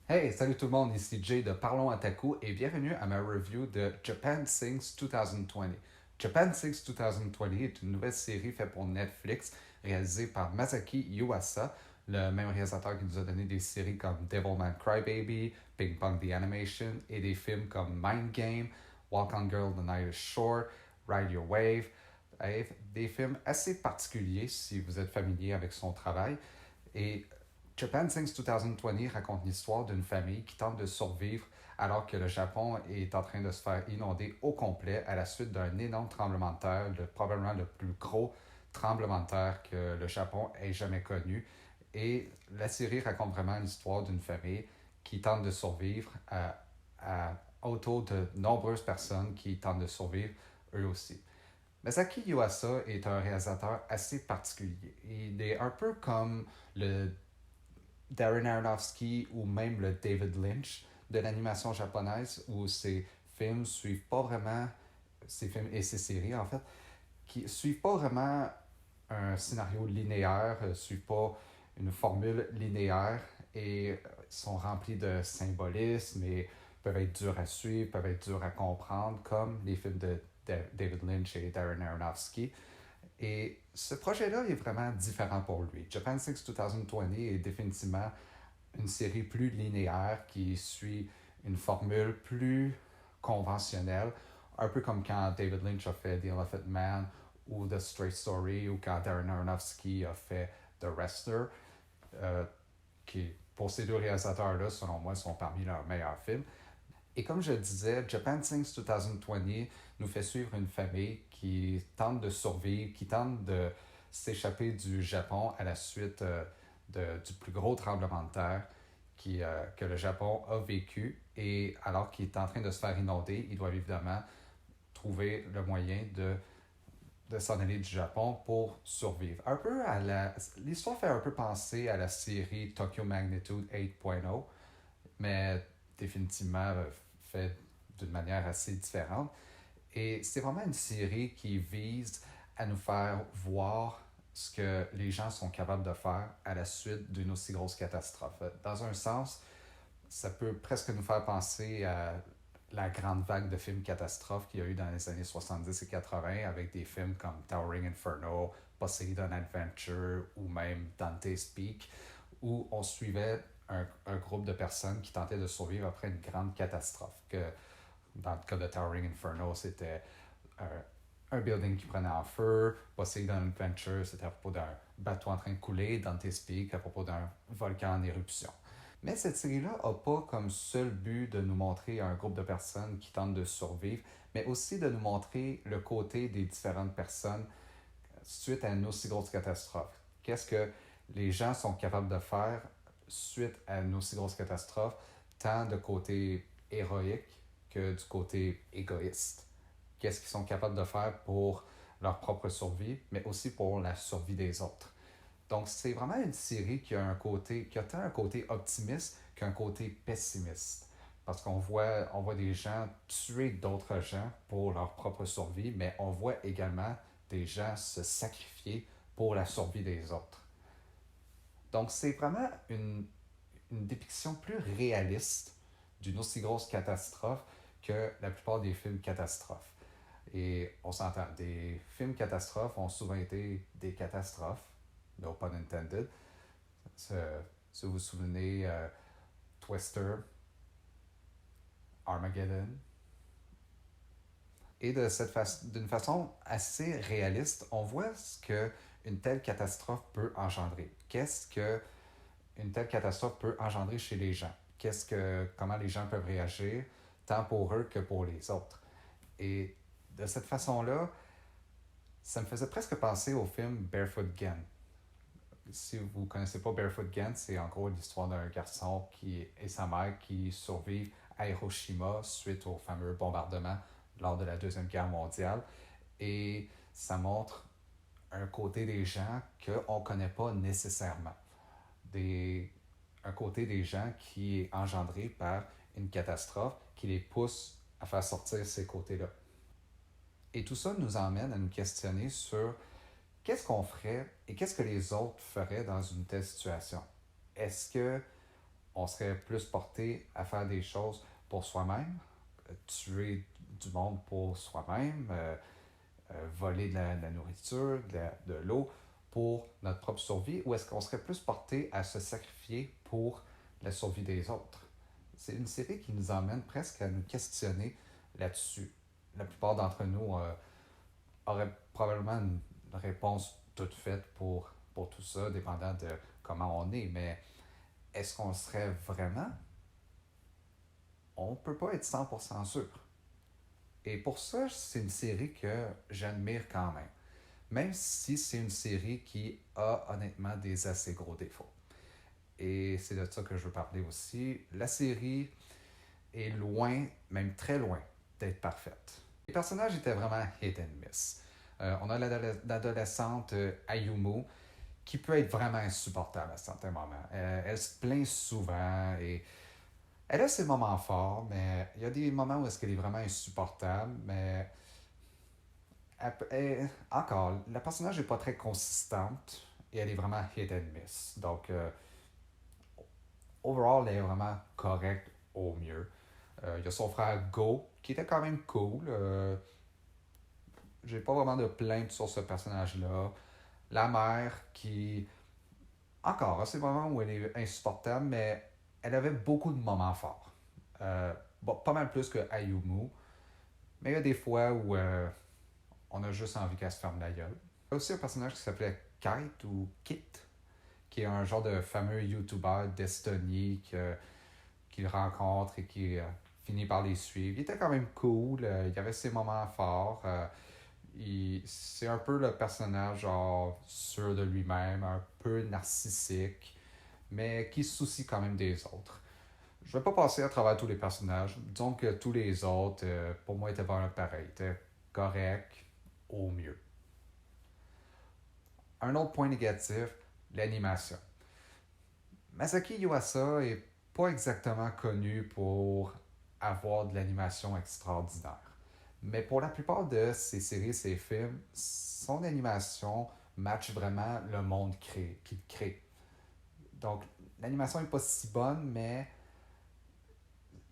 Hey, salut tout le monde, ici Jay de Parlons Otaku et bienvenue à ma review de Japan Sings 2020. Japan Sings 2020 est une nouvelle série faite pour Netflix réalisée par Masaki Yuasa, le même réalisateur qui nous a donné des séries comme Devilman Crybaby, Ping Pong The Animation et des films comme Mind Game, Walk on Girl The Night is Short, Ride Your Wave. Des films assez particuliers si vous êtes familier avec son travail. Et Japan Sings 2020 raconte l'histoire d'une famille qui tente de survivre alors que le Japon est en train de se faire inonder au complet à la suite d'un énorme tremblement de terre, probablement le plus gros tremblement de terre que le Japon ait jamais connu. Et la série raconte vraiment l'histoire d'une famille qui tente de survivre autour de nombreuses personnes qui tentent de survivre eux aussi. Masaki Yuasa est un réalisateur assez particulier. Il est un peu comme le Darren Aronofsky ou même le David Lynch de l'animation japonaise, où ses films suivent pas vraiment, ses films et ses séries en fait, qui suivent pas vraiment un scénario linéaire, suivent pas une formule linéaire et sont remplis de symbolisme et peuvent être durs à suivre, peuvent être durs à comprendre, comme les films de David Lynch et Darren Aronofsky. Et ce projet-là est vraiment différent pour lui. Japan Sings 2020 est définitivement une série plus linéaire qui suit une formule plus conventionnelle, un peu comme quand David Lynch a fait The Elephant Man ou The Straight Story ou quand Darren Aronofsky a fait The Wrestler, qui pour ces deux réalisateurs-là, selon moi, sont parmi leurs meilleurs films. Et comme je disais, Japan Sings 2020 nous fait suivre une famille qui tente de survivre, qui tente de s'échapper du Japon à la suite du plus gros tremblement de terre que le Japon a vécu. Et alors qu'il est en train de se faire inonder, ils doivent évidemment trouver le moyen de s'en aller du Japon pour survivre. L'histoire fait un peu penser à la série Tokyo Magnitude 8.0, mais définitivement fait d'une manière assez différente. Et c'est vraiment une série qui vise à nous faire voir ce que les gens sont capables de faire à la suite d'une aussi grosse catastrophe. Dans un sens, ça peut presque nous faire penser à la grande vague de films catastrophes qu'il y a eu dans les années 70 et 80 avec des films comme Towering Inferno, Poseidon Adventure ou même Dante's Peak, où on suivait un groupe de personnes qui tentaient de survivre après une grande catastrophe. Dans le cas de Towering Inferno, c'était un building qui prenait en feu. Poseidon Adventure, c'était à propos d'un bateau en train de couler. Dante's Peak, à propos d'un volcan en éruption. Mais cette série-là n'a pas comme seul but de nous montrer un groupe de personnes qui tentent de survivre, mais aussi de nous montrer le côté des différentes personnes suite à une aussi grosse catastrophe. Qu'est-ce que les gens sont capables de faire suite à une aussi grosse catastrophe, tant de côté héroïque que du côté égoïste. Qu'est-ce qu'ils sont capables de faire pour leur propre survie, mais aussi pour la survie des autres. Donc, c'est vraiment une série qui a tant un côté optimiste qu'un côté pessimiste. Parce on voit des gens tuer d'autres gens pour leur propre survie, mais on voit également des gens se sacrifier pour la survie des autres. Donc, c'est vraiment une dépiction plus réaliste d'une aussi grosse catastrophe que la plupart des films catastrophes. Et on s'entend, des films catastrophes ont souvent été des catastrophes, no pun intended. Si vous vous souvenez, Twister, Armageddon. Et d'une façon assez réaliste, on voit ce qu'une telle catastrophe peut engendrer. Qu'est-ce qu'une telle catastrophe peut engendrer chez les gens? Comment les gens peuvent réagir, tant pour eux que pour les autres. Et de cette façon-là, ça me faisait presque penser au film Barefoot Gen. Si vous ne connaissez pas Barefoot Gen, c'est en gros l'histoire d'un garçon et sa mère qui survivent à Hiroshima suite au fameux bombardement lors de la Deuxième Guerre mondiale. Et ça montre un côté des gens qu'on ne connaît pas nécessairement. Un côté des gens qui est engendré par une catastrophe qui les pousse à faire sortir ces côtés-là. Et tout ça nous emmène à nous questionner sur qu'est-ce qu'on ferait et qu'est-ce que les autres feraient dans une telle situation. Est-ce que on serait plus porté à faire des choses pour soi-même, tuer du monde pour soi-même, voler de la nourriture, de l'eau pour notre propre survie, ou est-ce qu'on serait plus porté à se sacrifier pour la survie des autres? C'est une série qui nous emmène presque à nous questionner là-dessus. La plupart d'entre nous auraient probablement une réponse toute faite pour tout ça, dépendant de comment on est, mais est-ce qu'on serait vraiment? On ne peut pas être 100% sûr. Et pour ça, c'est une série que j'admire quand même. Même si c'est une série qui a honnêtement des assez gros défauts. Et c'est de ça que je veux parler aussi. La série est loin, même très loin, d'être parfaite. Les personnages étaient vraiment hit and miss. On a l'adolescente Ayumu qui peut être vraiment insupportable à certains moments. Elle se plaint souvent et elle a ses moments forts, mais il y a des moments où est-ce qu'elle est vraiment insupportable, mais encore, la personnage n'est pas très consistante et elle est vraiment hit and miss. Donc, overall, elle est vraiment correcte au mieux. Il y a son frère Go, qui était quand même cool. J'ai pas vraiment de plainte sur ce personnage-là. La mère qui, encore, à ces moments où elle est insupportable, mais elle avait beaucoup de moments forts. Bon, pas mal plus que Ayumu. Mais il y a des fois où on a juste envie qu'elle se ferme la gueule. Il y a aussi un personnage qui s'appelait Kite ou Kit, qui est un genre de fameux YouTuber d'Estonie qu'il rencontre et qui finit par les suivre. Il était quand même cool, il avait ses moments forts. C'est un peu le personnage genre sûr de lui-même, un peu narcissique, mais qui se soucie quand même des autres. Je ne vais pas passer à travers tous les personnages. Disons que tous les autres, pour moi, étaient vraiment pareils. Ils étaient corrects au mieux. Un autre point négatif, l'animation. Masaki Yuasa est pas exactement connu pour avoir de l'animation extraordinaire. Mais pour la plupart de ses séries, ses films, son animation match vraiment le monde qu'il crée. Donc, l'animation n'est pas si bonne, mais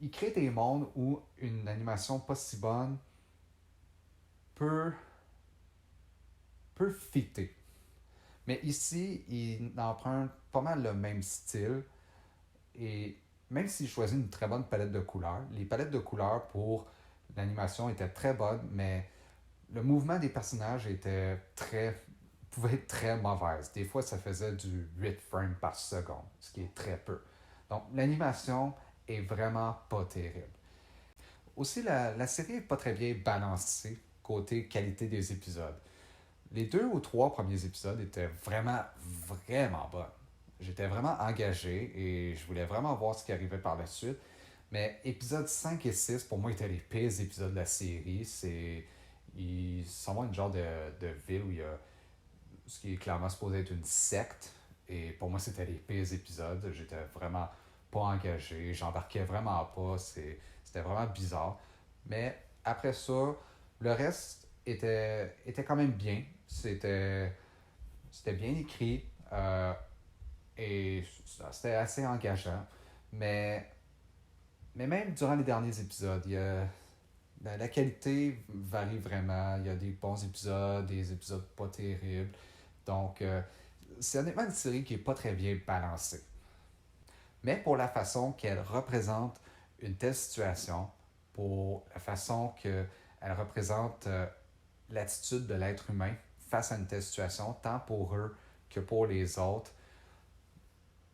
il crée des mondes où une animation pas si bonne peut, peut fitter. Mais ici, il emprunte pas mal le même style. Et même s'il choisit une très bonne palette de couleurs, les palettes de couleurs pour l'animation étaient très bonnes, mais le mouvement des personnages pouvait être très mauvaise. Des fois, ça faisait du 8 frames par seconde, ce qui est très peu. Donc, l'animation est vraiment pas terrible. Aussi, la série n'est pas très bien balancée côté qualité des épisodes. Les 2 ou 3 premiers épisodes étaient vraiment, vraiment bons. J'étais vraiment engagé et je voulais vraiment voir ce qui arrivait par la suite. Mais épisodes 5 et 6, pour moi, étaient les pires épisodes de la série. Ils s'en vont une genre de ville où il y a ce qui est clairement supposé être une secte. Et pour moi, c'était les pires épisodes. J'étais vraiment pas engagé. J'embarquais vraiment pas. C'était vraiment bizarre. Mais après ça, le reste était quand même bien. C'était bien écrit. Et c'était assez engageant. Mais, mais même durant les derniers épisodes, la qualité varie vraiment. Il y a des bons épisodes, des épisodes pas terribles. Donc, c'est honnêtement une série qui n'est pas très bien balancée. Mais pour la façon qu'elle représente une telle situation, pour la façon qu'elle représente l'attitude de l'être humain face à une telle situation, tant pour eux que pour les autres,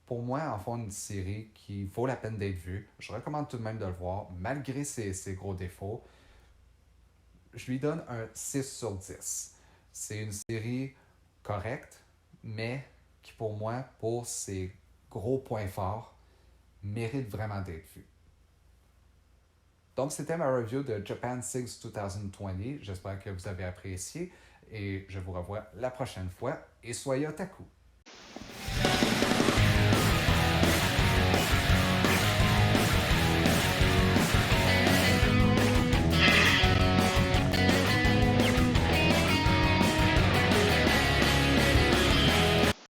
pour moi, en font une série qui vaut la peine d'être vue. Je recommande tout de même de le voir, malgré ses gros défauts. Je lui donne un 6 sur 10. C'est une série correcte, mais qui pour moi, pour ses gros points forts, mérite vraiment d'être vue. Donc, c'était ma review de Japan Sings 2020. J'espère que vous avez apprécié et je vous revois la prochaine fois et soyez otaku!